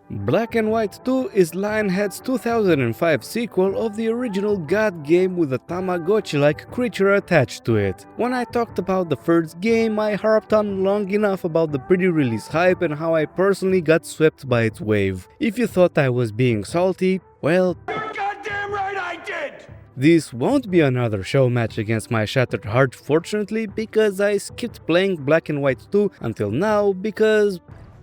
Black and White 2 is Lionhead's 2005 sequel of the original God game with a Tamagotchi-like creature attached to it. When I talked about the first game, I harped on long enough about the pre-release hype and how I personally got swept by its wave. If you thought I was being salty, well, You're goddamn right I did! this won't be another show match against my shattered heart, fortunately, because I skipped playing Black and White 2 until now because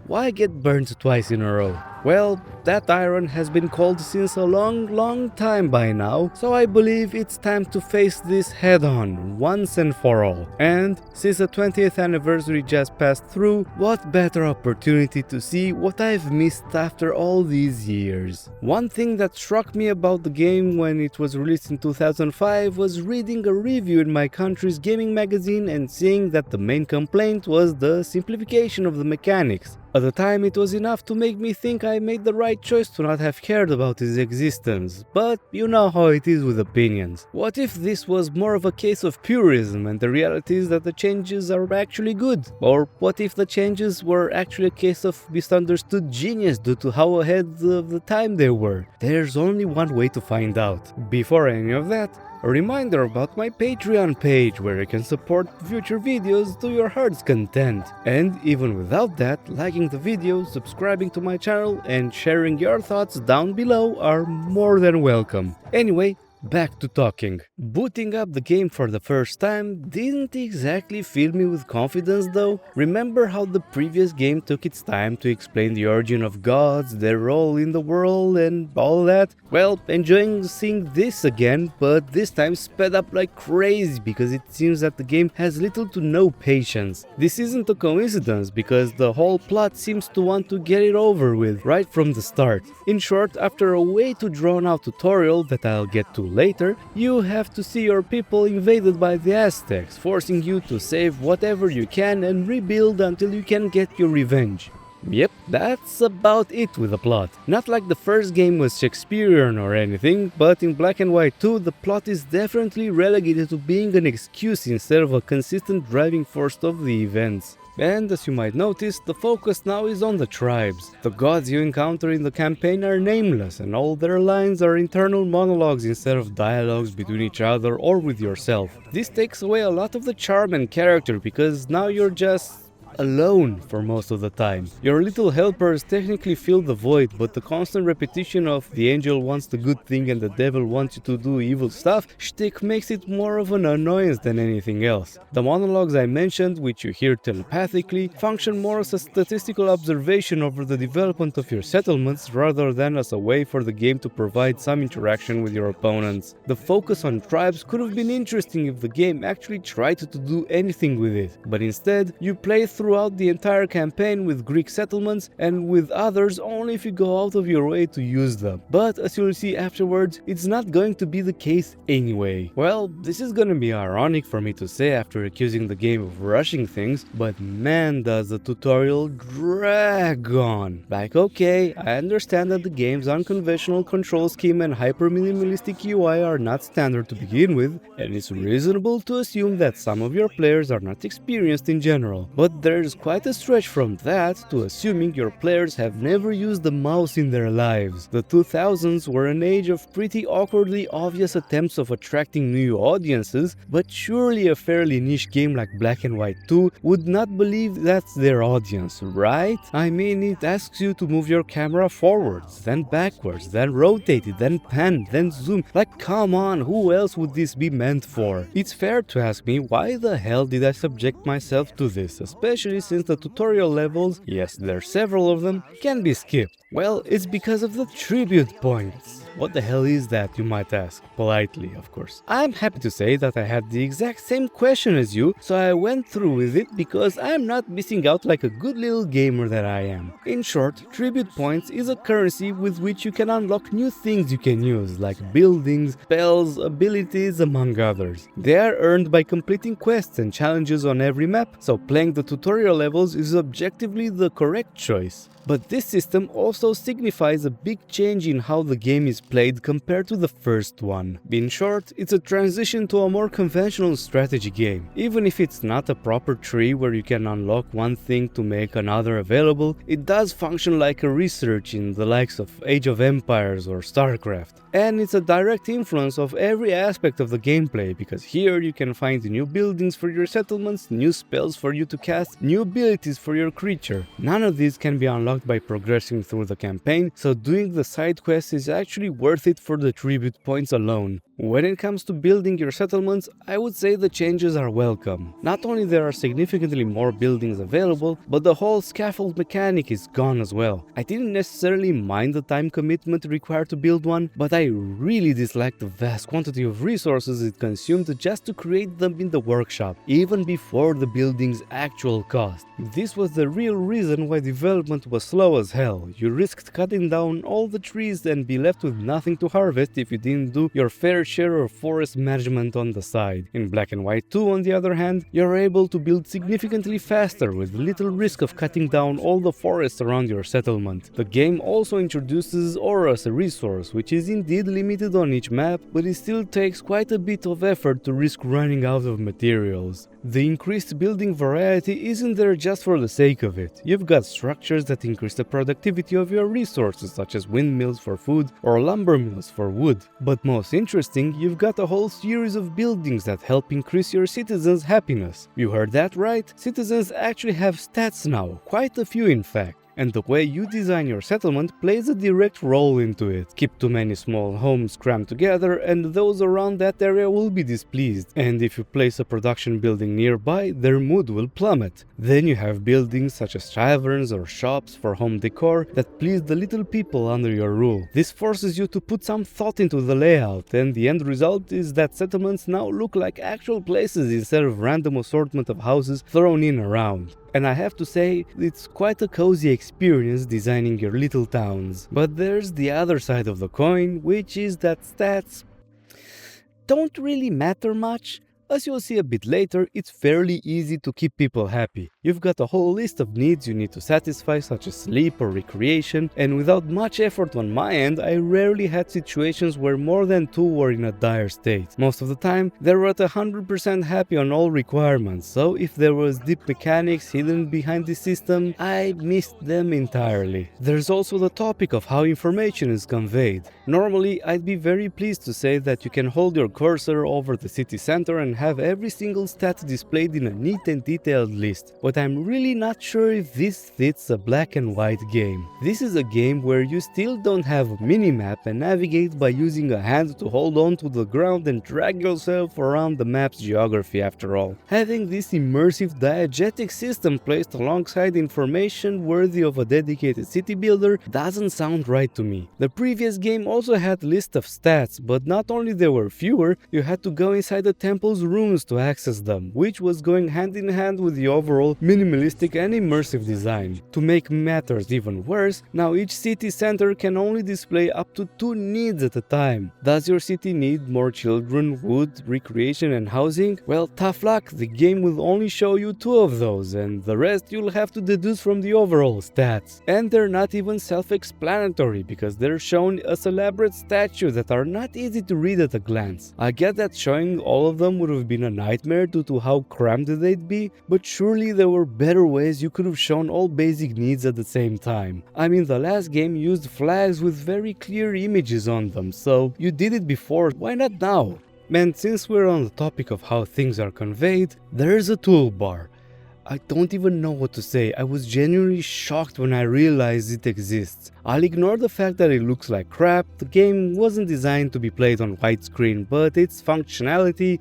why get burned twice in a row? Well, that iron has been cold since a long time by now, so I believe it's time to face this head on, once and for all. And since the 20th anniversary just passed through, what better opportunity to see what I've missed after all these years. One thing that struck me about the game when it was released in 2005 was reading a review in my country's gaming magazine and seeing that the main complaint was the simplification of the mechanics. At the time, it was enough to make me think I made the right choice to not have cared about his existence, but you know how it is with opinions. What if this was more of a case of purism and the reality is that the changes are actually good? Or what if the changes were actually a case of misunderstood genius due to how ahead of the time they were? There's only one way to find out. Before any of that, a reminder about my Patreon page where you can support future videos to your heart's content. And even without that, liking the video, subscribing to my channel and sharing your thoughts down below are more than welcome. Anyway, back to talking. Booting up the game for the first time didn't exactly fill me with confidence though. Remember how the previous game took its time to explain the origin of gods, their role in the world and all that? Well, enjoying seeing this again, but this time sped up like crazy because it seems that the game has little to no patience. This isn't a coincidence because the whole plot seems to want to get it over with right from the start. In short, after a way too drawn out tutorial that I'll get to later, you have to see your people invaded by the Aztecs, forcing you to save whatever you can and rebuild until you can get your revenge. Yep, that's about it with the plot. Not like the first game was Shakespearean or anything, but in Black and White 2 the plot is definitely relegated to being an excuse instead of a consistent driving force of the events. And as you might notice, the focus now is on the tribes. The gods you encounter in the campaign are nameless and all their lines are internal monologues instead of dialogues between each other or with yourself. This takes away a lot of the charm and character because now you're just alone for most of the time. Your little helpers technically fill the void, but the constant repetition of the angel wants the good thing and the devil wants you to do evil stuff shtick makes it more of an annoyance than anything else. The monologues I mentioned, which you hear telepathically, function more as a statistical observation over the development of your settlements rather than as a way for the game to provide some interaction with your opponents. The focus on tribes could have been interesting if the game actually tried to do anything with it, but instead you play throughout the entire campaign with Greek settlements and with others only if you go out of your way to use them. But as you'll see afterwards, it's not going to be the case anyway. Well, this is gonna be ironic for me to say after accusing the game of rushing things, but man does the tutorial drag on. Like, okay, I understand that the game's unconventional control scheme and hyper-minimalistic UI are not standard to begin with, and it's reasonable to assume that some of your players are not experienced in general, but there's quite a stretch from that to assuming your players have never used the mouse in their lives. The 2000s were an age of pretty awkwardly obvious attempts of attracting new audiences, but surely a fairly niche game like Black and White 2 would not believe that's their audience, right? I mean, it asks you to move your camera forwards, then backwards, then rotate it, then pan, then zoom. Like, come on, who else would this be meant for? It's fair to ask me why the hell did I subject myself to this, especially since the tutorial levels, yes, there are several of them, can be skipped. Well, it's because of the tribute points. What the hell is that, you might ask? Politely, of course. I'm happy to say that I had the exact same question as you, so I went through with it because I'm not missing out like a good little gamer that I am. In short, tribute points is a currency with which you can unlock new things you can use, like buildings, spells, abilities, among others. They are earned by completing quests and challenges on every map, so playing the tutorial levels is objectively the correct choice. But this system also signifies a big change in how the game is played compared to the first one. In short, it's a transition to a more conventional strategy game. Even if it's not a proper tree where you can unlock one thing to make another available, it does function like a research in the likes of Age of Empires or StarCraft. And it's a direct influence of every aspect of the gameplay, because here you can find new buildings for your settlements, new spells for you to cast, new abilities for your creature. None of these can be unlocked by progressing through the campaign, so doing the side quests is actually worth it for the tribute points alone. When it comes to building your settlements, I would say the changes are welcome. Not only there are significantly more buildings available, but the whole scaffold mechanic is gone as well. I didn't necessarily mind the time commitment required to build one, but I really disliked the vast quantity of resources it consumed just to create them in the workshop, even before the building's actual cost. This was the real reason why development was slow as hell. You risked cutting down all the trees and be left with nothing to harvest if you didn't do your fair share of forest management on the side. In Black and White 2, on the other hand, you're able to build significantly faster with little risk of cutting down all the forests around your settlement. The game also introduces ore as a resource, which is indeed limited on each map, but it still takes quite a bit of effort to risk running out of materials. The increased building variety isn't there just for the sake of it. You've got structures that increase the productivity of your resources, such as windmills for food or lumber mills for wood. But most interesting, you've got a whole series of buildings that help increase your citizens' happiness. You heard that right? Citizens actually have stats now, quite a few in fact. And the way you design your settlement plays a direct role into it. Keep too many small homes crammed together and those around that area will be displeased, and if you place a production building nearby, their mood will plummet. Then you have buildings such as taverns or shops for home decor that please the little people under your rule. This forces you to put some thought into the layout, and the end result is that settlements now look like actual places instead of random assortment of houses thrown in around. And I have to say, it's quite a cozy experience designing your little towns. But there's the other side of the coin, which is that stats don't really matter much. As you'll see a bit later, it's fairly easy to keep people happy. You've got a whole list of needs you need to satisfy, such as sleep or recreation, and without much effort on my end, I rarely had situations where more than two were in a dire state. Most of the time, they were at 100% happy on all requirements, so if there was deep mechanics hidden behind the system, I missed them entirely. There's also the topic of how information is conveyed. Normally, I'd be very pleased to say that you can hold your cursor over the city center and have every single stat displayed in a neat and detailed list, but I'm really not sure if this fits a black and white game. This is a game where you still don't have a minimap and navigate by using a hand to hold on to the ground and drag yourself around the map's geography after all. Having this immersive diegetic system placed alongside information worthy of a dedicated city builder doesn't sound right to me. The previous game also had a list of stats, but not only there were fewer, you had to go inside the temple's rooms to access them, which was going hand in hand with the overall minimalistic and immersive design. To make matters even worse, now each city center can only display up to 2 needs at a time. Does your city need more children, wood, recreation and housing? Well, tough luck, the game will only show you 2 of those, and the rest you'll have to deduce from the overall stats. And they're not even self-explanatory, because they're shown as elaborate statues that are not easy to read at a glance. I get that showing all of them would have been a nightmare due to how cramped they'd be, but surely there were better ways you could have shown all basic needs at the same time. I mean, the last game used flags with very clear images on them, so you did it before, why not now? And since we're on the topic of how things are conveyed, there's a toolbar. I don't even know what to say. I was genuinely shocked when I realized it exists. I'll ignore the fact that it looks like crap. The game wasn't designed to be played on widescreen, but its functionality...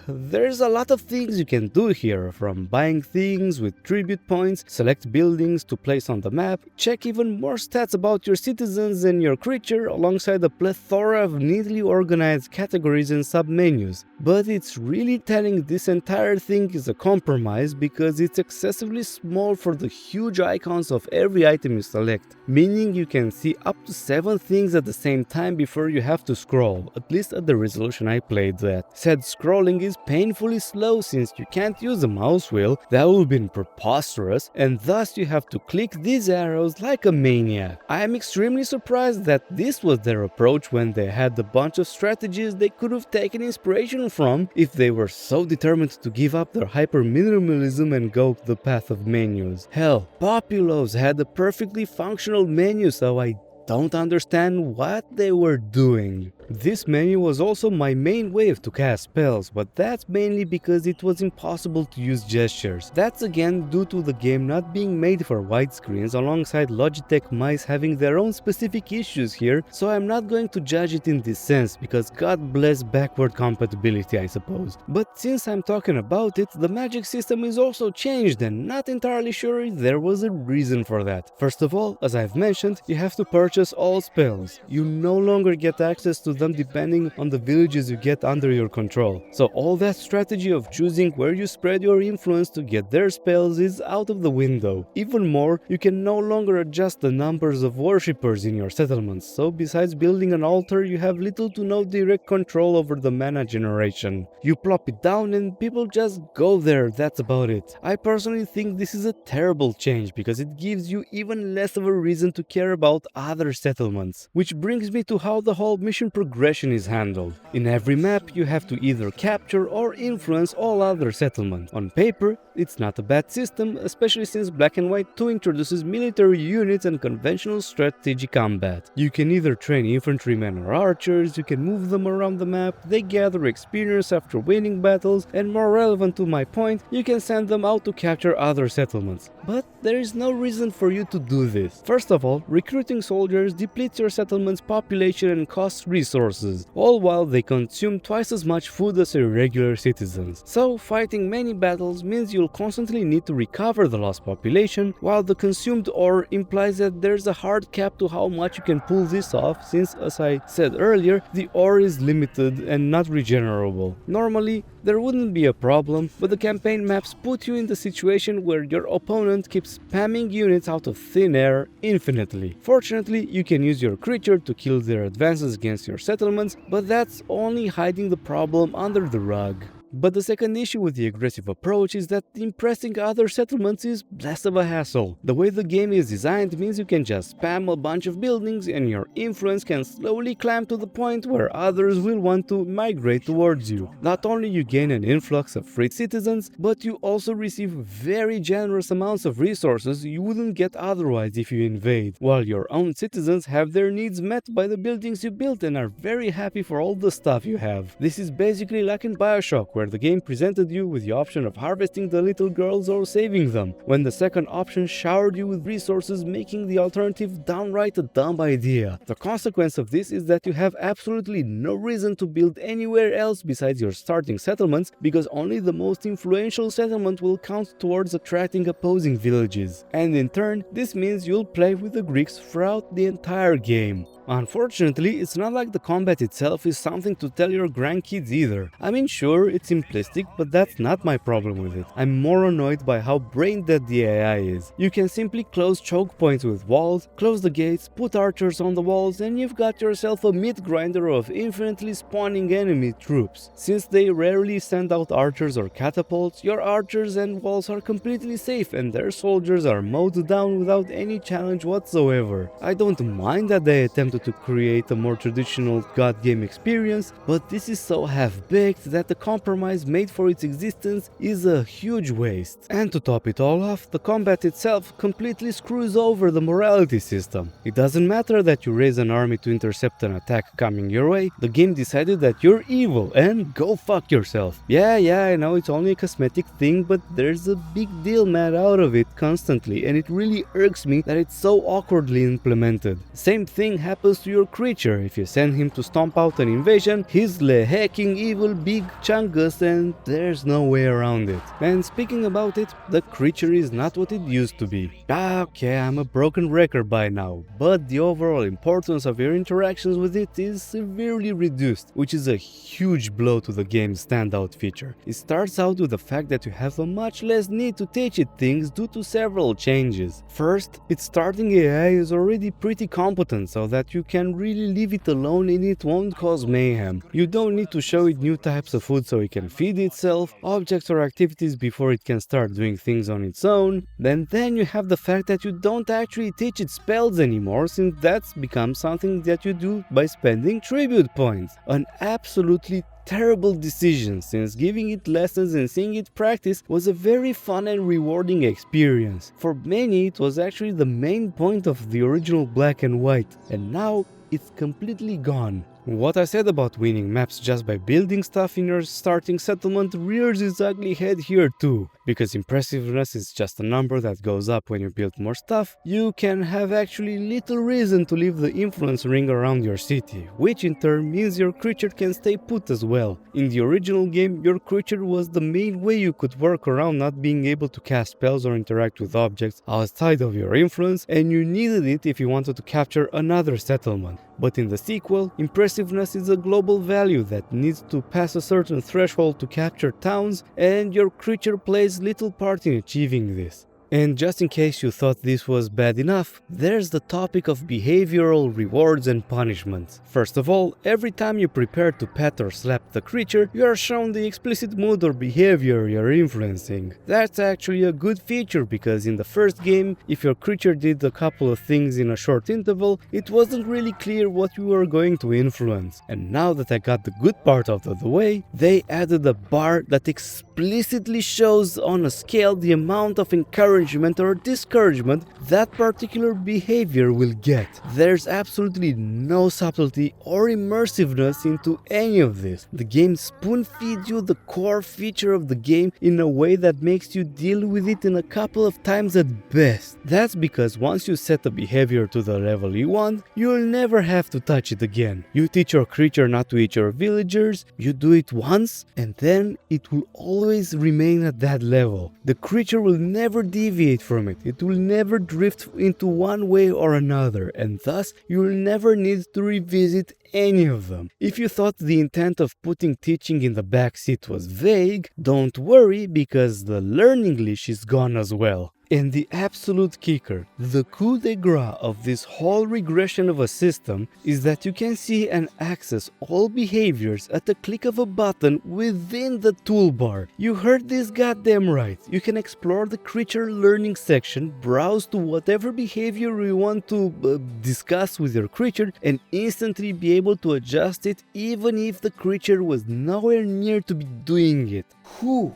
There's a lot of things you can do here, from buying things with tribute points, select buildings to place on the map, check even more stats about your citizens and your creature alongside a plethora of neatly organized categories and submenus. But it's really telling this entire thing is a compromise because it's excessively small for the huge icons of every item you select, meaning you can see up to 7 things at the same time before you have to scroll, at least at the resolution I played at. Said scrolling is painfully slow since you can't use a mouse wheel, that would be preposterous, and thus you have to click these arrows like a maniac. I am extremely surprised that this was their approach when they had a bunch of strategies they could have taken inspiration from if they were so determined to give up their hyper-minimalism and go the path of menus. Hell, Populos had a perfectly functional menu, so I don't understand what they were doing. This menu was also my main way to cast spells, but that's mainly because it was impossible to use gestures. That's again due to the game not being made for widescreens, alongside Logitech mice having their own specific issues here, so I'm not going to judge it in this sense, because God bless backward compatibility, I suppose. But since I'm talking about it, the magic system is also changed, and not entirely sure if there was a reason for that. First of all, as I've mentioned, you have to purchase all spells. You no longer get access to them depending on the villages you get under your control. So all that strategy of choosing where you spread your influence to get their spells is out of the window. Even more, you can no longer adjust the numbers of worshippers in your settlements, so besides building an altar, you have little to no direct control over the mana generation. You plop it down and people just go there, that's about it. I personally think this is a terrible change because it gives you even less of a reason to care about other settlements. Which brings me to how the whole mission progression is handled. In every map, you have to either capture or influence all other settlements. On paper, it's not a bad system, especially since Black and White 2 introduces military units and conventional strategic combat. You can either train infantrymen or archers, you can move them around the map, they gather experience after winning battles, and more relevant to my point, you can send them out to capture other settlements. But there is no reason for you to do this. First of all, recruiting soldiers depletes your settlement's population and costs resources, all while they consume twice as much food as your regular citizens. So fighting many battles means you'll constantly need to recover the lost population, while the consumed ore implies that there's a hard cap to how much you can pull this off, since, as I said earlier, the ore is limited and not regenerable. Normally, there wouldn't be a problem, but the campaign maps put you in the situation where your opponent keeps spamming units out of thin air infinitely. Fortunately, you can use your creature to kill their advances against your settlements, but that's only hiding the problem under the rug. But the second issue with the aggressive approach is that impressing other settlements is less of a hassle. The way the game is designed means you can just spam a bunch of buildings and your influence can slowly climb to the point where others will want to migrate towards you. Not only you gain an influx of free citizens, but you also receive very generous amounts of resources you wouldn't get otherwise if you invade, while your own citizens have their needs met by the buildings you built and are very happy for all the stuff you have. This is basically like in Bioshock, where the game presented you with the option of harvesting the little girls or saving them, when the second option showered you with resources, making the alternative downright a dumb idea. The consequence of this is that you have absolutely no reason to build anywhere else besides your starting settlements, because only the most influential settlement will count towards attracting opposing villages. And in turn, this means you'll play with the Greeks throughout the entire game. Unfortunately, it's not like the combat itself is something to tell your grandkids either. I mean, sure, it's simplistic, but that's not my problem with it. I'm more annoyed by how brain dead the AI is. You can simply close choke points with walls, close the gates, put archers on the walls, and you've got yourself a meat grinder of infinitely spawning enemy troops. Since they rarely send out archers or catapults, your archers and walls are completely safe and their soldiers are mowed down without any challenge whatsoever. I don't mind that they attempted to create a more traditional god game experience, but this is so half-baked that the compromise made for its existence is a huge waste. And to top it all off, the combat itself completely screws over the morality system. It doesn't matter that you raise an army to intercept an attack coming your way, the game decided that you're evil and go fuck yourself. Yeah, I know it's only a cosmetic thing, but there's a big deal made out of it constantly, and it really irks me that it's so awkwardly implemented. Same thing happens to your creature. If you send him to stomp out an invasion, he's le hacking evil big chungus and there's no way around it. And speaking about it, the creature is not what it used to be. Okay, I'm a broken record by now, but the overall importance of your interactions with it is severely reduced, which is a huge blow to the game's standout feature. It starts out with the fact that you have a much less need to teach it things due to several changes. First, its starting AI is already pretty competent, so that that you can really leave it alone and it won't cause mayhem. You don't need to show it new types of food so it can feed itself, objects or activities before it can start doing things on its own. Then you have the fact that you don't actually teach it spells anymore, since that's become something that you do by spending tribute points. An absolutely terrible decision, since giving it lessons and seeing it practice was a very fun and rewarding experience. For many, it was actually the main point of the original Black and White, and now it's completely gone. What I said about winning maps just by building stuff in your starting settlement rears its ugly head here too. Because impressiveness is just a number that goes up when you build more stuff, you can have actually little reason to leave the influence ring around your city, which in turn means your creature can stay put as well. In the original game, your creature was the main way you could work around not being able to cast spells or interact with objects outside of your influence, and you needed it if you wanted to capture another settlement. But in the sequel, impressiveness is a global value that needs to pass a certain threshold to capture towns, and your creature plays little part in achieving this. And just in case you thought this was bad enough, there's the topic of behavioral rewards and punishments. First of all, every time you prepare to pet or slap the creature, you are shown the explicit mood or behavior you're influencing. That's actually a good feature, because in the first game, if your creature did a couple of things in a short interval, it wasn't really clear what you were going to influence. And now that I got the good part out of the way, they added a bar that explicitly shows on a scale the amount of encouragement or discouragement that particular behavior will get. There's absolutely no subtlety or immersiveness into any of this. The game spoon feeds you the core feature of the game in a way that makes you deal with it in a couple of times at best. That's because once you set a behavior to the level you want, you'll never have to touch it again. You teach your creature not to eat your villagers, you do it once, and then it will always remain at that level. The creature will never deviate from it. It will never drift into one way or another, and thus you will never need to revisit any of them. If you thought the intent of putting teaching in the backseat was vague, don't worry, because the learning leash is gone as well. And the absolute kicker, the coup de grace of this whole regression of a system, is that you can see and access all behaviors at the click of a button within the toolbar. You heard this goddamn right. You can explore the creature learning section, browse to whatever behavior you want to discuss with your creature, and instantly be able to adjust it even if the creature was nowhere near to be doing it. Who?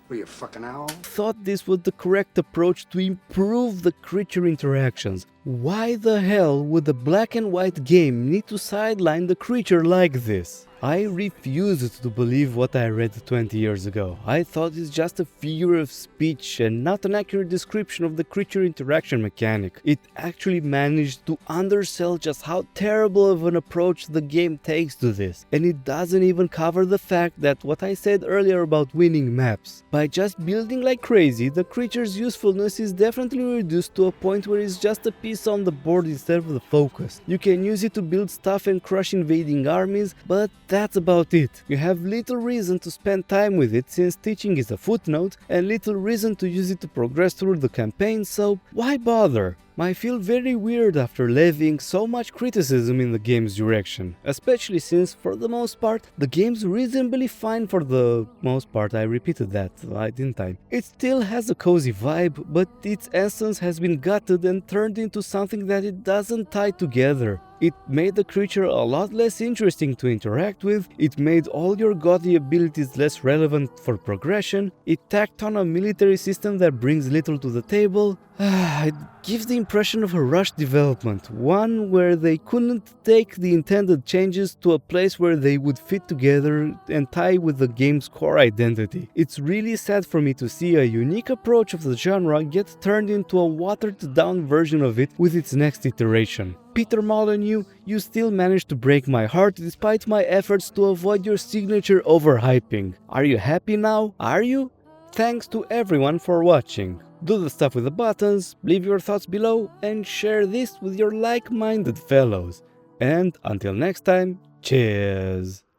Are you a fucking owl? Thought this was the correct approach to improve the creature interactions? Why the hell would a black and white game need to sideline the creature like this? I refused to believe what I read 20 years ago. I thought it's just a figure of speech and not an accurate description of the creature interaction mechanic. It actually managed to undersell just how terrible of an approach the game takes to this. And it doesn't even cover the fact that what I said earlier about winning maps. By just building like crazy, the creature's usefulness is definitely reduced to a point where it's just a piece on the board instead of the focus. You can use it to build stuff and crush invading armies, but that's about it. You have little reason to spend time with it, since teaching is a footnote, and little reason to use it to progress through the campaign, so why bother? I feel very weird after levying so much criticism in the game's direction, especially since, for the most part, the game's reasonably fine. For the most part, I repeated that, didn't I? It still has a cozy vibe, but its essence has been gutted and turned into something that it doesn't tie together. It made the creature a lot less interesting to interact with, it made all your godly abilities less relevant for progression, it tacked on a military system that brings little to the table. It gives the impression of a rushed development, one where they couldn't take the intended changes to a place where they would fit together and tie with the game's core identity. It's really sad for me to see a unique approach of the genre get turned into a watered down version of it with its next iteration. Peter Molyneux, you still managed to break my heart despite my efforts to avoid your signature overhyping. Are you happy now? Are you? Thanks to everyone for watching. Do the stuff with the buttons, leave your thoughts below, and share this with your like-minded fellows. And until next time, cheers!